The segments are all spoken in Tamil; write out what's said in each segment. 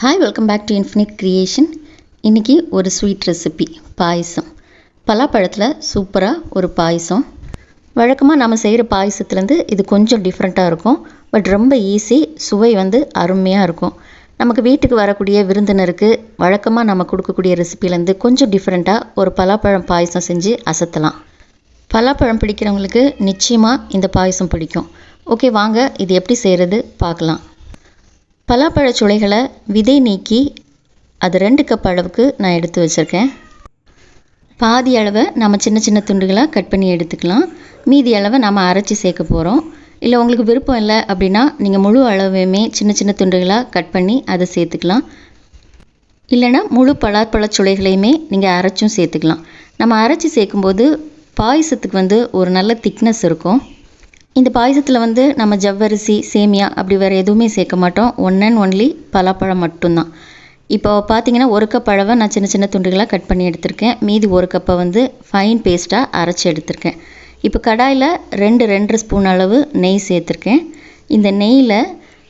Hi, welcome back to infinite creation. இன்றைக்கி ஒரு ஸ்வீட் ரெசிபி பாயசம். பலாப்பழத்தில் சூப்பராக ஒரு பாயசம். வழக்கமாக நம்ம செய்கிற பாயசத்துலேருந்து இது கொஞ்சம் டிஃப்ரெண்ட்டாக இருக்கும். பட் ரொம்ப ஈஸி, சுவை அருமையாக இருக்கும். நமக்கு வீட்டுக்கு வரக்கூடிய விருந்தினருக்கு வழக்கமாக நம்ம கொடுக்கக்கூடிய ரெசிபிலேருந்து கொஞ்சம் டிஃப்ரெண்ட்டாக ஒரு பலாப்பழம் பாயசம் செஞ்சு அசத்தலாம். பலாப்பழம் பிடிக்கிறவங்களுக்கு நிச்சயமாக இந்த பாயசம் பிடிக்கும். ஓகே, வாங்க இது எப்படி செய்கிறது பார்க்கலாம். பலாப்பழச் சுளைகளை விதை நீக்கி அது 2 கப் அளவுக்கு நான் எடுத்து வச்சுருக்கேன். பாதி அளவை நம்ம சின்ன சின்ன துண்டுகளாக கட் பண்ணி எடுத்துக்கலாம். மீதி அளவை நம்ம அரைச்சி சேர்க்க போகிறோம். இல்லை உங்களுக்கு விருப்பம் இல்லை அப்படின்னா நீங்கள் முழு அளவையுமே சின்ன சின்ன துண்டுகளாக கட் பண்ணி அதை சேர்த்துக்கலாம். இல்லைனா முழு பலாப்பழச் சுளைகளையுமே நீங்கள் அரைச்சும் சேர்த்துக்கலாம். நம்ம அரைச்சி சேர்க்கும்போது பாயசத்துக்கு ஒரு நல்ல திக்னஸ் இருக்கும். இந்த பாயசத்தில் நம்ம ஜவ்வரிசி, சேமியா அப்படி வேறு எதுவுமே சேர்க்க மாட்டோம். ஒன் அண்ட் ஒன்லி பலாப்பழம் மட்டும்தான். இப்போ பார்த்தீங்கன்னா 1 கப் அளவை நான் சின்ன சின்ன துண்டுகளாக கட் பண்ணி எடுத்திருக்கேன். மீதி 1 கப்பை ஃபைன் பேஸ்ட்டாக அரைச்சி எடுத்திருக்கேன். இப்போ கடாயில் 2 ஸ்பூன் அளவு நெய் சேர்த்துருக்கேன். இந்த நெய்யில்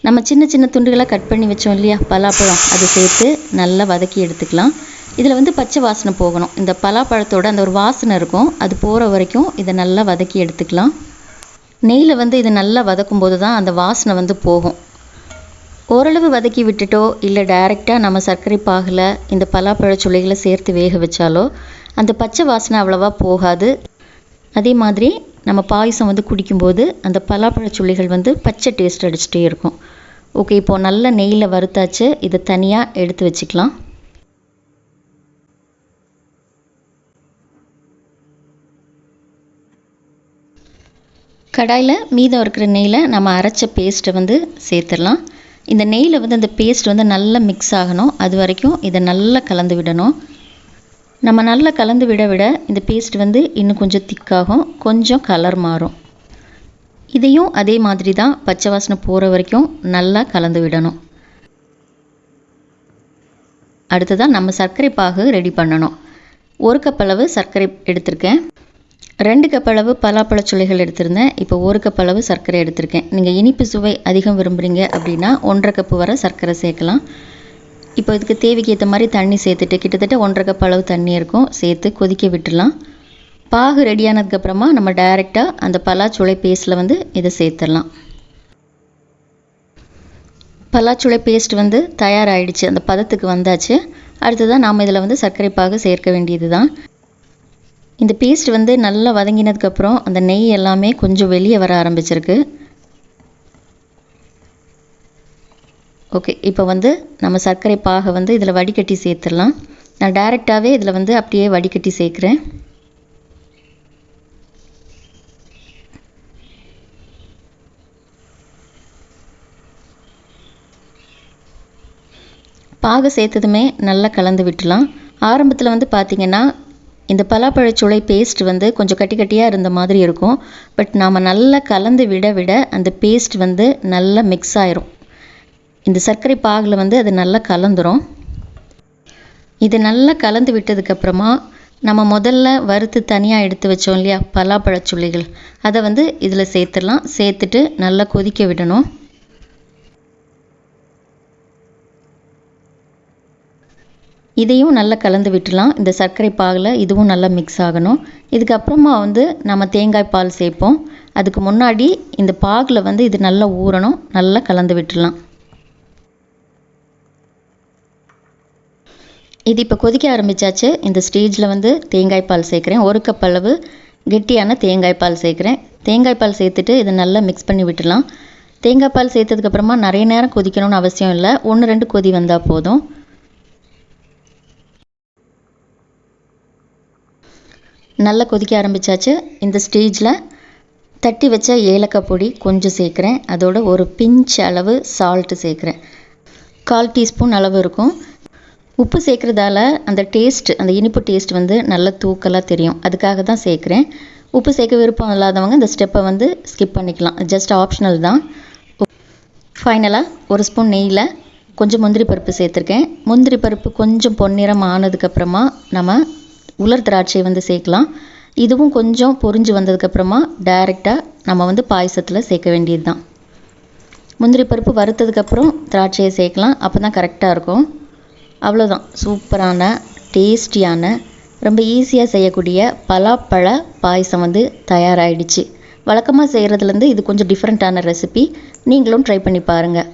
நம்ம சின்ன சின்ன துண்டுகளாக கட் பண்ணி வச்சோம் இல்லையா பலாப்பழம், அதை சேர்த்து நல்லா வதக்கி எடுத்துக்கலாம். இதில் பச்சை வாசனை போகணும். இந்த பலாப்பழத்தோட அந்த ஒரு வாசனை இருக்கும், அது போகிற வரைக்கும் இதை நல்லா வதக்கி எடுத்துக்கலாம். நெய்யில் இது நல்லா வதக்கும் போது தான் அந்த வாசனை போகும். ஓரளவு வதக்கி விட்டுட்டோ இல்லை டைரெக்டாக நம்ம சர்க்கரை பாகில் இந்த பலாப்பழச் சுளைகளை சேர்த்து வேக வச்சாலோ அந்த பச்சை வாசனை அவ்வளவா போகாது. அதே மாதிரி நம்ம பாயசம் குடிக்கும்போது அந்த பலாப்பழச் சுளைகள் பச்சை டேஸ்ட் அடிச்சுட்டே இருக்கும். ஓகே, இப்போது நல்லா நெய்யில் வறுத்தாச்சு. இதை தனியாக எடுத்து வச்சுக்கலாம். கடாயில் மீதம் இருக்கிற நெய்யில் நம்ம அரைச்ச பேஸ்ட்டை சேர்த்துடலாம். இந்த நெய்யில் அந்த பேஸ்ட் நல்லா மிக்ஸ் ஆகணும். அது வரைக்கும் இதை நல்லா கலந்து விடணும். நம்ம நல்லா கலந்து விட இந்த பேஸ்ட் இன்னும் கொஞ்சம் திக்காகும், கொஞ்சம் கலர் மாறும். இதையும் அதே மாதிரி தான் பச்சை வாசனை போகிற வரைக்கும் நல்லா கலந்து விடணும். அடுத்ததான் நம்ம சர்க்கரை பாகு ரெடி பண்ணணும். 1 கப் அளவு சர்க்கரை எடுத்திருக்கேன். 2 கப் அளவு பலாப்பழச் சுளைகள் எடுத்திருந்தேன். இப்போ 1 கப் அளவு சர்க்கரை எடுத்திருக்கேன். நீங்கள் இனிப்பு சுவை அதிகம் விரும்புகிறீங்க அப்படின்னா 1.5 கப்பு வரை சர்க்கரை சேர்க்கலாம். இப்போ இதுக்கு தேவைக்கு ஏற்ற மாதிரி தண்ணி சேர்த்துட்டு கிட்டத்தட்ட 1.5 கப் அளவு தண்ணி இருக்கும், சேர்த்து கொதிக்க விட்டுடலாம். பாகு ரெடியானதுக்கப்புறமா நம்ம டைரெக்டாக அந்த பலாச்சுளை பேஸ்ட்டில் இதை சேர்த்துடலாம். பலாச்சுளை பேஸ்ட் தயாராகிடுச்சு, அந்த பதத்துக்கு வந்தாச்சு. அடுத்ததான் நாம் இதில் சர்க்கரை பாகு சேர்க்க வேண்டியது தான். இந்த பேஸ்ட் நல்லா வதங்கினதுக்கப்புறம் அந்த நெய் எல்லாமே கொஞ்சம் வெளியே வர ஆரம்பிச்சிருக்கு. ஓகே, இப்போ நம்ம சர்க்கரை பாகை இதில் வடிகட்டி சேர்த்துடலாம். நான் டைரெக்டாகவே இதில் அப்படியே வடிகட்டி சேர்க்குறேன். பாகை சேர்த்ததுமே நல்லா கலந்து விட்டுலாம். ஆரம்பத்தில் பார்த்திங்கன்னா இந்த பலாப்பழச்சுளை பேஸ்ட் கொஞ்சம் கட்டி கட்டியாக இருந்த மாதிரி இருக்கும். பட் நாம் நல்லா கலந்து விட அந்த பேஸ்ட் நல்லா மிக்ஸ் ஆயிரும். இந்த சர்க்கரை பாகில் அது நல்லா கலந்துரும். இது நல்லா கலந்து விட்டதுக்கப்புறமா நம்ம முதல்ல வறுத்து தனியாக எடுத்து வச்சோம் இல்லையா பலாப்பழச்சுளைகள், அதை இதில் சேர்த்துடலாம். சேர்த்துட்டு நல்லா கொதிக்க விடணும். இதையும் நல்லா கலந்து விட்டுலாம். இந்த சர்க்கரை பாகில் இதுவும் நல்லா மிக்ஸ் ஆகணும். இதுக்கப்புறமா நம்ம தேங்காய் பால் சேர்ப்போம். அதுக்கு முன்னாடி இந்த பாகில் இது நல்லா ஊறணும். நல்லா கலந்து விட்டுலாம். இது இப்போ கொதிக்க ஆரம்பித்தாச்சு. இந்த ஸ்டேஜில் தேங்காய் பால் சேர்க்குறேன். 1 கப் அளவு கெட்டியான தேங்காய் பால் சேர்க்குறேன். தேங்காய் பால் சேர்த்துட்டு இதை நல்லா மிக்ஸ் பண்ணி விட்டுலாம். தேங்காய் பால் சேர்த்ததுக்கப்புறமா நிறைய நேரம் கொதிக்கணும்னு அவசியம் இல்லை, 1-2 கொதி வந்தால் போதும். நல்லா கொதிக்க ஆரம்பித்தாச்சு. இந்த ஸ்டேஜில் தட்டி வச்ச ஏலக்காய் பொடி கொஞ்சம் சேர்க்குறேன். அதோட ஒரு பிஞ்ச் அளவு சால்ட்டு சேர்க்குறேன். 1/4 டீஸ்பூன் அளவு இருக்கும். உப்பு சேர்க்குறதால அந்த டேஸ்ட், அந்த இனிப்பு டேஸ்ட் நல்லா தூக்கலாக தெரியும். அதுக்காக தான் சேர்க்குறேன். உப்பு சேர்க்க விருப்பம் இல்லாதவங்க இந்த ஸ்டெப்பை ஸ்கிப் பண்ணிக்கலாம், ஜஸ்ட் ஆப்ஷனல் தான். ஃபைனலாக 1 ஸ்பூன் நெய்யில் கொஞ்சம் முந்திரி பருப்பு சேர்த்துருக்கேன். முந்திரி பருப்பு கொஞ்சம் பொன்னிறம் ஆனதுக்கப்புறமா நம்ம உலர் திராட்சை சேர்க்கலாம். இதுவும் கொஞ்சம் பொரிஞ்சு வந்ததுக்கப்புறமா டைரெக்டாக நம்ம பாயசத்தில் சேர்க்க வேண்டியது தான். முந்திரி பருப்பு வறுத்ததுக்கப்புறம் திராட்சையை சேர்க்கலாம், அப்போ தான் கரெக்டாக இருக்கும். அவ்வளோதான், சூப்பரான டேஸ்டியான ரொம்ப ஈஸியாக செய்யக்கூடிய பலாப்பழ பாயசம் வந்து தயாராகிடுச்சு. வழக்கமாக செய்கிறதுலேருந்து இது கொஞ்சம் டிஃப்ரெண்ட்டான ரெசிபி. நீங்களும் ட்ரை பண்ணி பாருங்கள்.